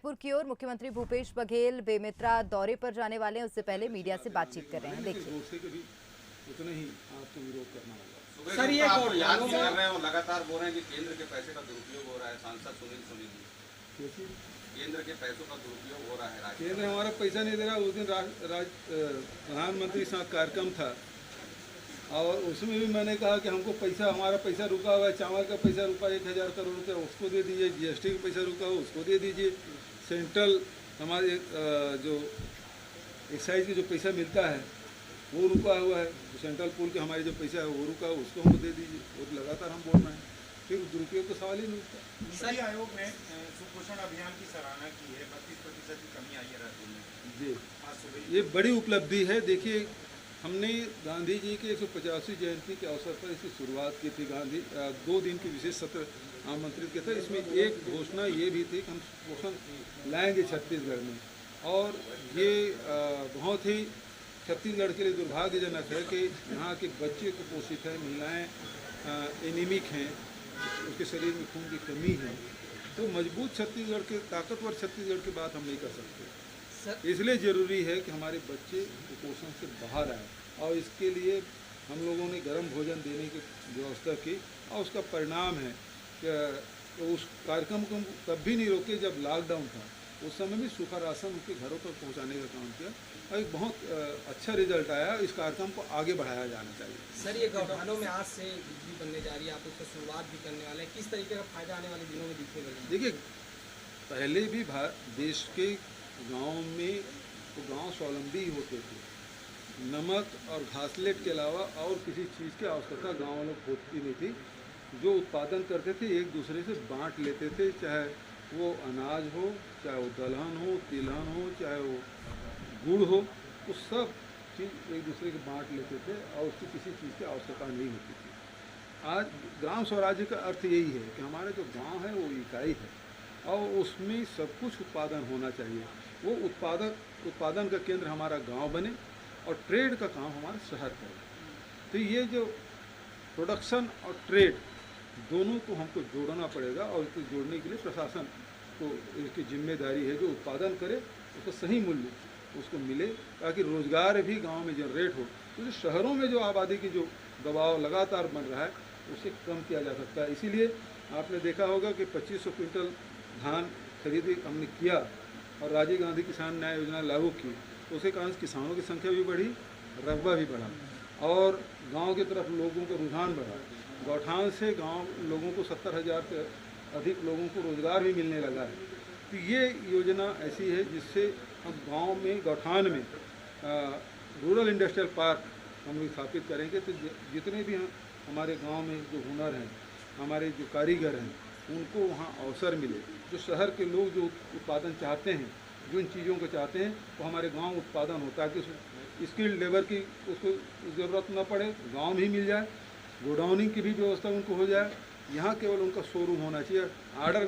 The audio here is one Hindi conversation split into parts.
जयपुर की ओर मुख्यमंत्री भूपेश बघेल बेमेतरा दौरे पर जाने वाले हैं। उससे पहले मीडिया से बातचीत कर रहे हैं। देखिए, उतना ही आपको विरोध करना होगा। सर, ये आप याद नहीं कर रहे हो, लगातार बोल रहे हैं कि केंद्र के पैसे का दुरुपयोग हो रहा है। सांसद सुनील जी, केंद्र के पैसों का दुरुपयोग हो रहा है। केंद्र हमारा पैसा नहीं दे रहा। उस दिन प्रधानमंत्री साथ कार्यक्रम था और उसमें भी मैंने कहा कि हमको पैसा, हमारा पैसा रुका हुआ है, चावल का पैसा रुका 1000 करोड़ रुपया, उसको दे दीजिए। जीएसटी का पैसा रुका हो, उसको दे दीजिए। सेंट्रल हमारे जो एक्साइज के जो पैसा मिलता है वो रुका हुआ है। सेंट्रल पूल के हमारे जो पैसा है वो रुका है, उसको हमको दे दीजिए। और लगातार हम बोल रहे हैं, फिर दुरुपयोग का सवाल ही नहीं उठता। नीति आयोग ने सुपोषण अभियान की सराहना की है। 32% की कमी आई है राज्य में। जी, ये बड़ी उपलब्धि है। देखिए, हमने गांधी जी के 185वीं जयंती के अवसर पर इसकी शुरुआत की थी। 2 दिन की विशेष सत्र आमंत्रित किया था। इसमें एक घोषणा ये भी थी कि हम पोषण लाएंगे छत्तीसगढ़ में। और ये बहुत ही छत्तीसगढ़ के लिए दुर्भाग्यजनक है कि यहाँ के बच्चे कुपोषित हैं, महिलाएं एनीमिक हैं, उसके शरीर में खून की कमी है। तो मजबूत छत्तीसगढ़ के, ताकतवर छत्तीसगढ़ की बात हम नहीं कर सकते। इसलिए ज़रूरी है कि हमारे बच्चे कुपोषण से बाहर आए। और इसके लिए हम लोगों ने गर्म भोजन देने की व्यवस्था की और उसका परिणाम है कि तो उस कार्यक्रम को तब भी नहीं रोके जब लॉकडाउन था। उस समय भी सूखा राशन उनके घरों तक पहुंचाने का काम किया और एक बहुत अच्छा रिजल्ट आया। इस कार्यक्रम को आगे बढ़ाया जाना चाहिए। सर, ये गौठानों में आज से बिजली बनने जा रही है, आप उसका शुरुआत भी करने वाले हैं। किस तरीके का फायदा आने वाले दिनों में दिखेगा? देखिए, पहले भी देश के गाँव में तो गाँव स्वावलंबी होते थे। नमक और घासलेट के अलावा और किसी चीज़ की आवश्यकता गाँव में होती नहीं थी। जो उत्पादन करते थे एक दूसरे से बांट लेते थे, चाहे वो अनाज हो, चाहे वो दलहन हो, तिलहन हो, चाहे वो गुड़ हो, वो सब चीज़ एक दूसरे के बांट लेते थे और उसकी किसी चीज़ की आवश्यकता नहीं होती थी। आज ग्राम स्वराज्य का अर्थ यही है कि हमारा जो गांव है वो इकाई है और उसमें सब कुछ उत्पादन होना चाहिए। वो उत्पादन का केंद्र हमारा गांव बने और ट्रेड का काम हमारा शहर करे। तो ये जो प्रोडक्शन और ट्रेड दोनों को हमको जोड़ना पड़ेगा और इसको जोड़ने के लिए प्रशासन को इसकी जिम्मेदारी है। जो उत्पादन करे उसका सही मूल्य उसको मिले ताकि रोज़गार भी गांव में जनरेट हो। तो जो शहरों में जो आबादी की जो दबाव लगातार बन रहा है उसे कम किया जा सकता है। इसीलिए आपने देखा होगा कि 2500 क्विंटल धान खरीदी हमने किया और राजीव गांधी किसान न्याय योजना लागू की। उसके कारण किसानों की संख्या भी बढ़ी, रकबा भी बढ़ा और गांव की तरफ लोगों का रुझान बढ़ा। गौठान से गांव लोगों को 70,000 से अधिक लोगों को रोज़गार भी मिलने लगा है। तो ये योजना ऐसी है जिससे हम गांव में, गौठान में रूरल इंडस्ट्रियल पार्क हम लोग स्थापित करेंगे। तो जितने भी हमारे गांव में जो हुनर हैं, हमारे जो कारीगर हैं, उनको वहाँ अवसर मिले। जो शहर के लोग जो उत्पादन चाहते हैं, जो इन चीज़ों को चाहते हैं, वो हमारे गांव उत्पादन होता है कि स्किल्ड लेबर की उसको ज़रूरत न पड़े, गांव में ही मिल जाए। गोडाउनिंग की भी व्यवस्था उनको हो जाए। यहाँ केवल उनका शोरूम होना चाहिए, आर्डर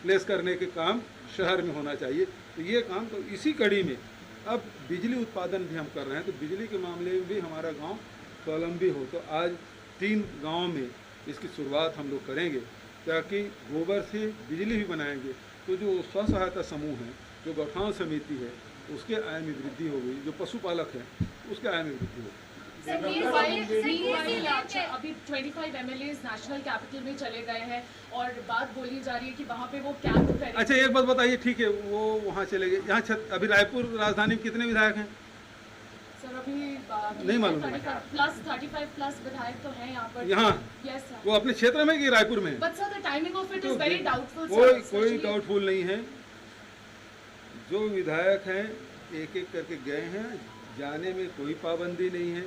प्लेस करने के काम शहर में होना चाहिए। तो ये काम, तो इसी कड़ी में अब बिजली उत्पादन भी हम कर रहे हैं। तो बिजली के मामले में भी हमारा गांव स्वावलंबी हो। तो आज 3 गांव में इसकी शुरुआत हम लोग करेंगे ताकि गोबर से बिजली भी बनाएंगे। तो जो स्व सहायता समूह हैं, जो गौठान समिति है, उसके आय में वृद्धि होगी। जो पशुपालक हैं उसके आय में वृद्धि होगी। अभी 25 MLAs नेशनल कैपिटल में चले गए हैं और बात बोली जा रही है कि वहाँ पे वो कैंप करेंगे। अच्छा, एक बात बताइए, ठीक है, वो वहाँ चले गए। यहाँ अभी रायपुर राजधानी में कितने विधायक हैं? सर, अभी नहीं मालूम। 35 प्लस विधायक तो हैं यहाँ पर। यहाँ यस सर। वो अपने क्षेत्र में कि रायपुर में? But sir, the timing of it is very doubtful. कोई डाउटफुल नहीं है। जो विधायक हैं एक एक करके गए हैं, जाने में कोई पाबंदी नहीं है,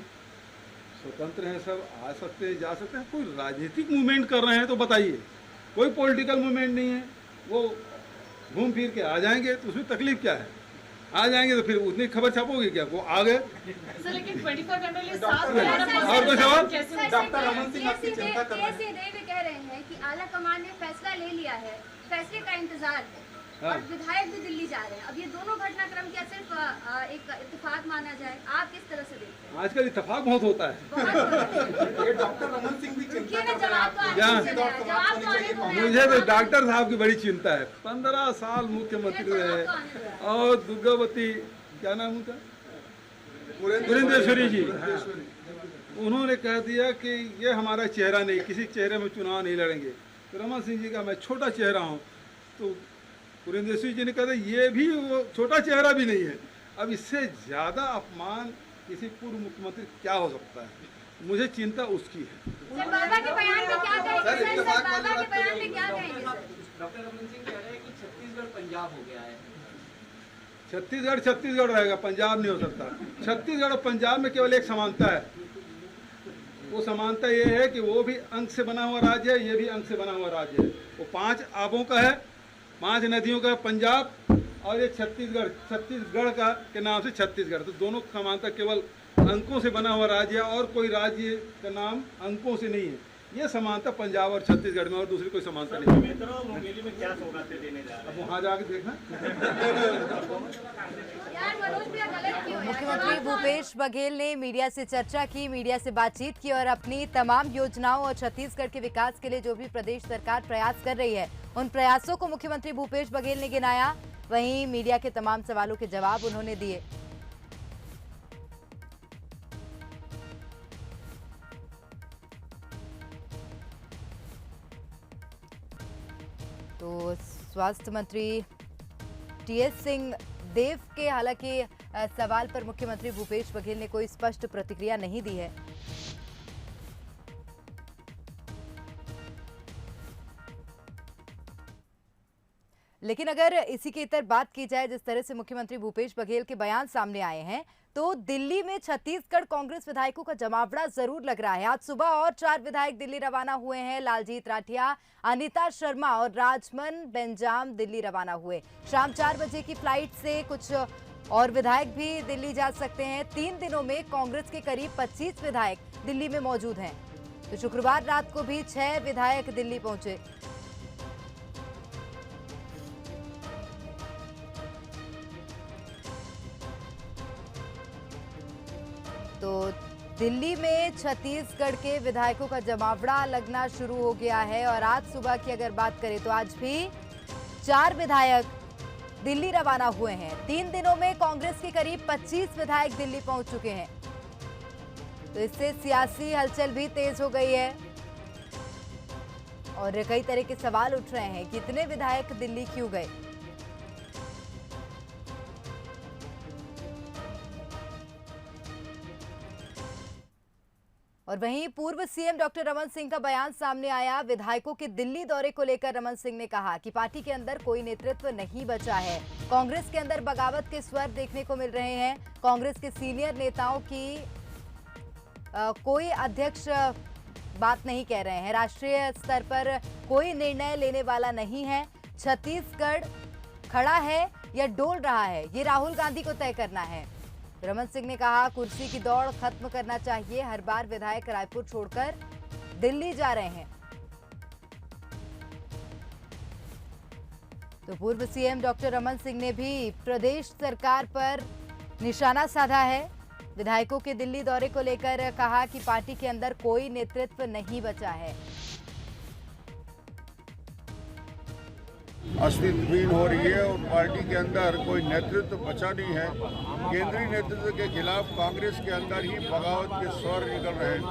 स्वतंत्र हैं, सब आ सकते हैं, जा सकते हैं। कोई राजनीतिक मूवमेंट कर रहे हैं तो बताइए, कोई पॉलिटिकल मूवमेंट नहीं है। वो घूम फिर के आ जाएंगे तो उसमें तकलीफ क्या है? आ जाएंगे तो फिर उतनी खबर छापोगे क्या? वो आ गए। सर, लेकिन 25 MLAs और कोई सवाल? डॉक्टर रमन सिंह आपकी चिंता कर रहे हैं। कह रहे हैं कि आला कमान ने फैसला ले लिया है, फैसले का इंतजार है। और विधायक भी दिल्ली जा रहे हैं। अब ये दोनों घटनाक्रम क्या सिर्फ एक इत्तेफाक माना जाए? आप किस तरह से देखते हैं? आजकल इत्तेफाक बहुत होता है। ये डॉक्टर रमन सिंह भी चिंता कर जवाब तो आने दो। मुझे तो डॉक्टर साहब की बड़ी चिंता है। 15 साल मुख्यमंत्री रहे और दुर्गावती क्या नाम उनका, पुरंदेश्वरी जी, उन्होंने कह दिया कि ये हमारा चेहरा नहीं, किसी चेहरे में चुनाव नहीं लड़ेंगे। तो रमन सिंह जी का मैं छोटा चेहरा हूँ, तो पुरंदेश्वरी जी ने कहा ये भी वो छोटा चेहरा भी नहीं है। अब इससे ज़्यादा अपमान किसी पूर्व मुख्यमंत्री क्या हो सकता है? मुझे चिंता उसकी है। बाबा के बयान में क्या कहेंगे? बाबा के बयान में क्या कहेंगे? डॉक्टर रमन सिंह कह रहे हैं कि छत्तीसगढ़ पंजाब हो गया है। छत्तीसगढ़ छत्तीसगढ़ रहेगा, पंजाब नहीं हो सकता। छत्तीसगढ़ और पंजाब में केवल एक समानता है, वो समानता ये है कि वो भी अंक से बना हुआ राज्य है, ये भी अंक से बना हुआ राज्य है। वो 5 आबों का है, 5 नदियों का है पंजाब, और ये छत्तीसगढ़ का के नाम से छत्तीसगढ़। तो दोनों की समानता केवल अंकों से बना हुआ राज्य है, और कोई राज्य का नाम अंकों से नहीं है। ये समानता पंजाब और छत्तीसगढ़ में, और दूसरी कोई समानता नहीं है। में क्या सौगातें देने जा रहे हैं? अब वहाँ जाके देखना। मुख्यमंत्री भूपेश बघेल ने मीडिया से चर्चा की, मीडिया से बातचीत की और अपनी तमाम योजनाओं और छत्तीसगढ़ के विकास के लिए जो भी प्रदेश सरकार प्रयास कर रही है उन प्रयासों को मुख्यमंत्री भूपेश बघेल ने गिनाया। वहीं मीडिया के तमाम सवालों के जवाब उन्होंने दिए। तो स्वास्थ्य मंत्री टीएस सिंहदेव के हालांकि सवाल पर मुख्यमंत्री भूपेश बघेल ने कोई स्पष्ट प्रतिक्रिया नहीं दी है। लेकिन अगर इसी के इतर बात की जाए, जिस तरह से मुख्यमंत्री भूपेश बघेल के बयान सामने आए हैं, तो दिल्ली में छत्तीसगढ़ कांग्रेस विधायकों का जमावड़ा जरूर लग रहा है। आज सुबह और 4 विधायक दिल्ली रवाना हुए हैं। लालजीत राठिया, अनिता शर्मा और राजमन बेंजाम दिल्ली रवाना हुए। शाम 4 बजे की फ्लाइट से कुछ और विधायक भी दिल्ली जा सकते हैं। 3 दिनों में कांग्रेस के करीब 25 विधायक दिल्ली में मौजूद हैं। तो शुक्रवार रात को भी 6 विधायक दिल्ली पहुंचे। तो दिल्ली में छत्तीसगढ़ के विधायकों का जमावड़ा लगना शुरू हो गया है। और आज सुबह की अगर बात करें तो आज भी 4 विधायक दिल्ली रवाना हुए हैं। 3 दिनों में कांग्रेस के करीब 25 विधायक दिल्ली पहुंच चुके हैं। तो इससे सियासी हलचल भी तेज हो गई है और कई तरह के सवाल उठ रहे हैं कि इतने विधायक दिल्ली क्यों गए। और वहीं पूर्व सीएम डॉक्टर रमन सिंह का बयान सामने आया। विधायकों के दिल्ली दौरे को लेकर रमन सिंह ने कहा कि पार्टी के अंदर कोई नेतृत्व नहीं बचा है। कांग्रेस के अंदर बगावत के स्वर देखने को मिल रहे हैं। कांग्रेस के सीनियर नेताओं की कोई अध्यक्ष बात नहीं कह रहे हैं। राष्ट्रीय स्तर पर कोई निर्णय लेने वाला नहीं है। छत्तीसगढ़ खड़ा है या डोल रहा है, ये राहुल गांधी को तय करना है। रमन सिंह ने कहा कुर्सी की दौड़ खत्म करना चाहिए। हर बार विधायक रायपुर छोड़कर दिल्ली जा रहे हैं। तो पूर्व सीएम डॉक्टर रमन सिंह ने भी प्रदेश सरकार पर निशाना साधा है। विधायकों के दिल्ली दौरे को लेकर कहा कि पार्टी के अंदर कोई नेतृत्व नहीं बचा है। अस्तित्वहीन हो रही है और पार्टी के अंदर कोई नेतृत्व बचा नहीं है। केंद्रीय नेतृत्व के खिलाफ कांग्रेस के अंदर ही बगावत के स्वर निकल रहे हैं।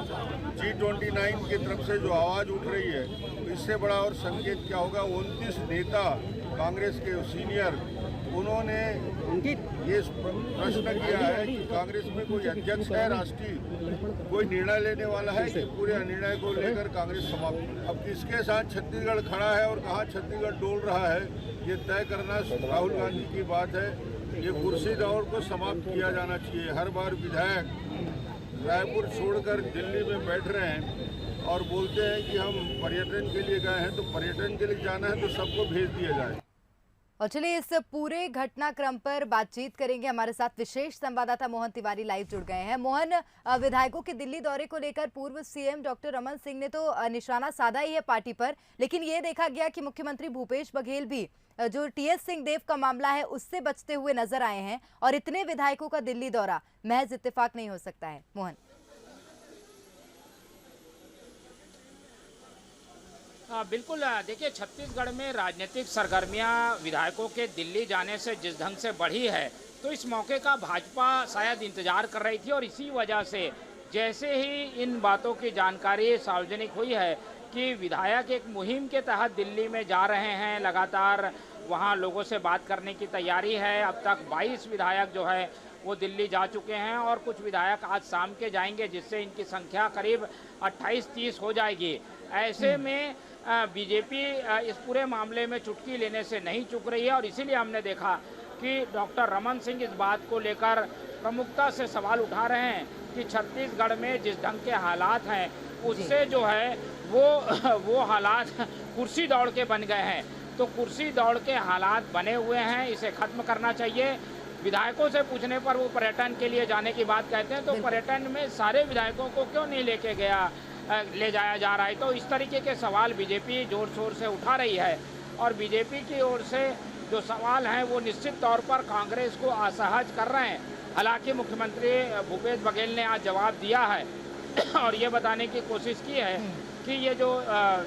G29 की तरफ से जो आवाज़ उठ रही है, इससे बड़ा और संकेत क्या होगा। 29 नेता कांग्रेस के सीनियर, उन्होंने ये प्रश्न किया है कि कांग्रेस में कोई अध्यक्ष है राष्ट्रीय, कोई निर्णय लेने वाला है कि पूरे निर्णय को लेकर कांग्रेस समाप्त। अब किसके साथ छत्तीसगढ़ खड़ा है और कहाँ छत्तीसगढ़ डोल रहा है, ये तय करना राहुल गांधी की बात है। ये कुर्सी दौड़ को समाप्त किया जाना चाहिए। हर बार विधायक रायपुर छोड़कर दिल्ली में बैठ रहे हैं और बोलते हैं कि हम पर्यटन के लिए गए हैं, तो पर्यटन के लिए जाना है तो सबको भेज दिया जाए। और चलिए इस पूरे घटनाक्रम पर बातचीत करेंगे। हमारे साथ विशेष संवाददाता मोहन तिवारी लाइव जुड़ गए हैं। मोहन, विधायकों के दिल्ली दौरे को लेकर पूर्व सीएम डॉक्टर रमन सिंह ने तो निशाना साधा ही है पार्टी पर, लेकिन ये देखा गया कि मुख्यमंत्री भूपेश बघेल भी जो टीएस सिंहदेव का मामला है उससे बचते हुए नजर आए हैं, और इतने विधायकों का दिल्ली दौरा महज इत्तेफाक नहीं हो सकता है। मोहन, बिल्कुल। देखिए, छत्तीसगढ़ में राजनीतिक सरगर्मियां विधायकों के दिल्ली जाने से जिस ढंग से बढ़ी है, तो इस मौके का भाजपा शायद इंतजार कर रही थी, और इसी वजह से जैसे ही इन बातों की जानकारी सार्वजनिक हुई है कि विधायक एक मुहिम के तहत दिल्ली में जा रहे हैं, लगातार वहां लोगों से बात करने की तैयारी है। अब तक 22 विधायक जो है वो दिल्ली जा चुके हैं, और कुछ विधायक आज शाम के जाएंगे, जिससे इनकी संख्या करीब 28-30 हो जाएगी। ऐसे में बीजेपी इस पूरे मामले में चुटकी लेने से नहीं चूक रही है, और इसीलिए हमने देखा कि डॉक्टर रमन सिंह इस बात को लेकर प्रमुखता से सवाल उठा रहे हैं कि छत्तीसगढ़ में जिस ढंग के हालात हैं उससे जो है वो हालात कुर्सी दौड़ के बन गए हैं। तो कुर्सी दौड़ के हालात बने हुए हैं, इसे खत्म करना चाहिए। विधायकों से पूछने पर वो पर्यटन के लिए जाने की बात कहते हैं, तो पर्यटन में सारे विधायकों को क्यों नहीं ले जाया जा रहा है? तो इस तरीके के सवाल बीजेपी जोर शोर से उठा रही है, और बीजेपी की ओर से जो सवाल हैं वो निश्चित तौर पर कांग्रेस को असहज कर रहे हैं। हालांकि मुख्यमंत्री भूपेश बघेल ने आज जवाब दिया है और ये बताने की कोशिश की है कि ये जो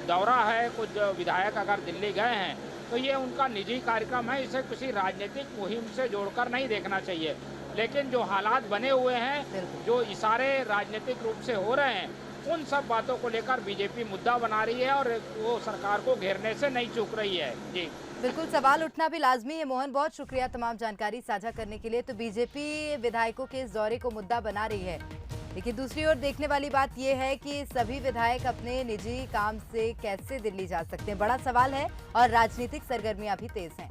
दौरा है, कुछ विधायक अगर दिल्ली गए हैं तो ये उनका निजी कार्यक्रम है, इसे किसी राजनीतिक मुहिम से जोड़कर नहीं देखना चाहिए। लेकिन जो हालात बने हुए हैं, जो इशारे राजनीतिक रूप से हो रहे हैं, उन सब बातों को लेकर बीजेपी मुद्दा बना रही है, और वो सरकार को घेरने से नहीं चूक रही है। जी बिल्कुल, सवाल उठना भी लाजमी है। मोहन, बहुत शुक्रिया तमाम जानकारी साझा करने के लिए। तो बीजेपी विधायकों के इस दौरे को मुद्दा बना रही है, लेकिन दूसरी ओर देखने वाली बात यह है कि सभी विधायक अपने निजी काम से कैसे दिल्ली जा सकते हैं, बड़ा सवाल है, और राजनीतिक सरगर्मियां भी तेज हैं।